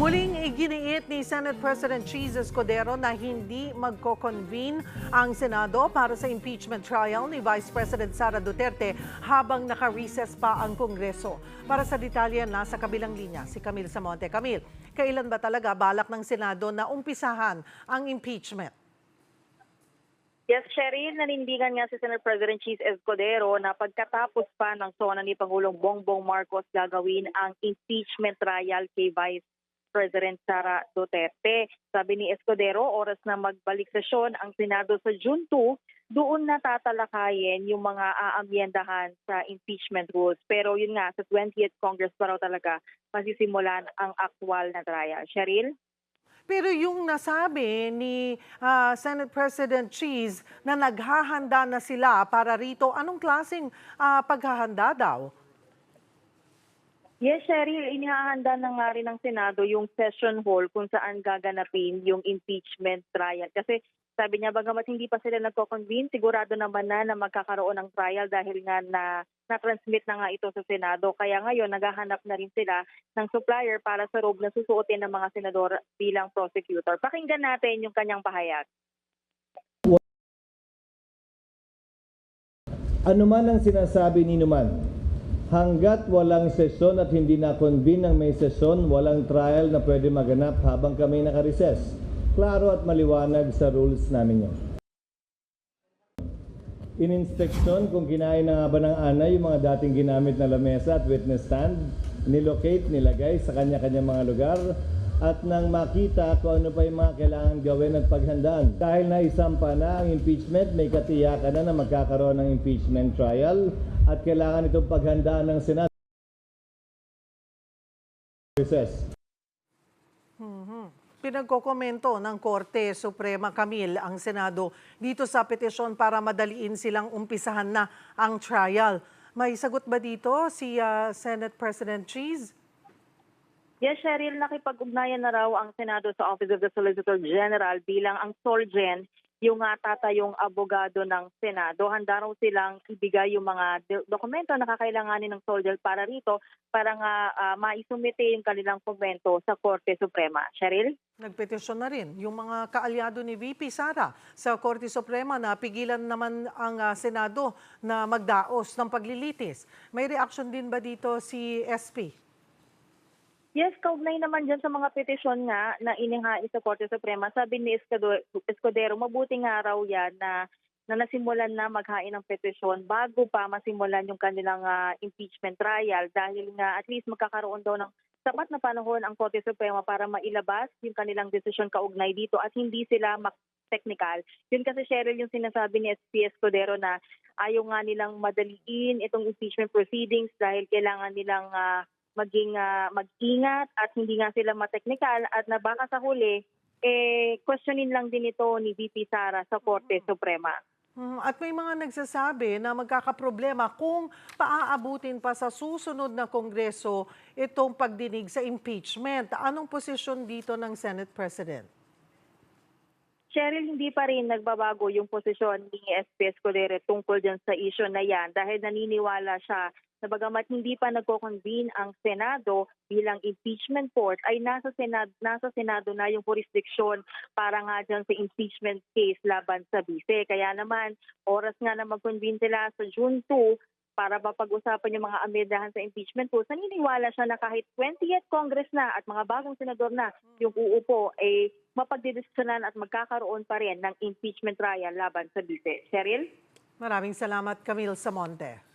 Muling iginiit ni Senate President Cheese Escudero na hindi magko-convene ang Senado para sa impeachment trial ni Vice President Sara Duterte habang naka-recess pa ang Kongreso. Para sa detalye, nasa kabilang linya si Camille Samonte. Camille, kailan ba talaga balak ng Senado na umpisahan ang impeachment? Yes, Cheryl, nanindigan nga si Senate President Cheese Escudero na pagkatapos pa ng SONA ni Pangulong Bongbong Marcos gagawin ang impeachment trial kay Vice President Sara Duterte. Sabi ni Escudero, oras na magbalik sesyon ang Senado sa June 2, doon na tatalakayin yung mga aamyendahan sa impeachment rules. Pero yun nga, sa 20th Congress pa raw talaga masisimulan ang actual na trial. Cheryl? Pero yung nasabi ni Senate President Cheese na naghahanda na sila para rito, anong klaseng paghahanda daw? Yes, Cheryl, inihahanda na nga rin ng Senado yung session hall kung saan gaganapin yung impeachment trial. Kasi sabi niya, bagamat hindi pa sila nagko-convene, sigurado naman na magkakaroon ng trial dahil nga na-transmit na nga ito sa Senado. Kaya ngayon, naghahanap na rin sila ng supplier para sa robe na susuotin ng mga senador bilang prosecutor. Pakinggan natin yung kanyang pahayag. Ano man ang sinasabi ni Numan, hanggat walang sesyon at hindi na-convene ng may sesyon, walang trial na pwede maganap habang kami naka-recess. Klaro at maliwanag sa rules namin yun. In-inspeksyon kung kinain na nga ba ng ANA yung mga dating ginamit na lamesa at witness stand, nilocate, nilagay sa kanya-kanya mga lugar, at nang makita kung ano pa yung mga kailangan gawin at paghandaan. Dahil naisampa na ang impeachment, may katiyakan na magkakaroon ng impeachment trial at kailangan itong paghandaan ng Senado. Pinagkokomento ng Korte Suprema, Camille, ang Senado dito sa petisyon para madaliin silang umpisahan na ang trial. May sagot ba dito si Senate President Cheese? Yes, Cheryl, nakipag-ugnayan na raw ang Senado sa Office of the Solicitor General bilang ang SOLGEN, yung tatayong abogado ng Senado. Handa raw silang ibigay yung mga dokumento na kakailanganin ng SOLGEN para rito para nga maisumite yung kanilang komento sa Korte Suprema. Cheryl? Nagpetisyon na rin yung mga kaalyado ni VP Sara sa Korte Suprema na pigilan naman ang Senado na magdaos ng paglilitis. May reaction din ba dito si SP? Yes, kaugnay naman dyan sa mga petisyon nga na inihais sa Korte Suprema. Sabi ni Escudero, mabuti nga raw yan na nasimulan na maghain ng petisyon bago pa masimulan yung kanilang impeachment trial dahil nga at least magkakaroon daw ng sapat na panahon ang Korte Suprema para mailabas yung kanilang desisyon kaugnay dito at hindi sila technical. Yun kasi, Cheryl, yung sinasabi ni SP Escudero na ayaw nga nilang madaliin itong impeachment proceedings dahil kailangan nilang mag-ingat at hindi nga sila ma-technical at na baka sa huli, questionin lang din ito ni VP Sara sa Korte Suprema. At may mga nagsasabi na magkakaproblema kung paaabutin pa sa susunod na Kongreso itong pagdinig sa impeachment. Anong posisyon dito ng Senate President? Cheryl, hindi pa rin nagbabago yung posisyon ni SP Escudero tungkol dyan sa issue na yan dahil naniniwala siya na bagamat hindi pa nagko-convene ang Senado bilang impeachment court ay nasa Senado na yung jurisdiction para nga dyan sa impeachment case laban sa vice. Kaya naman, oras nga na mag-convene sila sa June 2 para mapag-usapan yung mga amendahan sa impeachment rules. Naniniwala siya na kahit 20th Congress na at mga bagong senador na yung uupo ay mapagdidesisyonan at magkakaroon pa rin ng impeachment trial laban sa vice. Cheryl? Maraming salamat, Camille Samonte.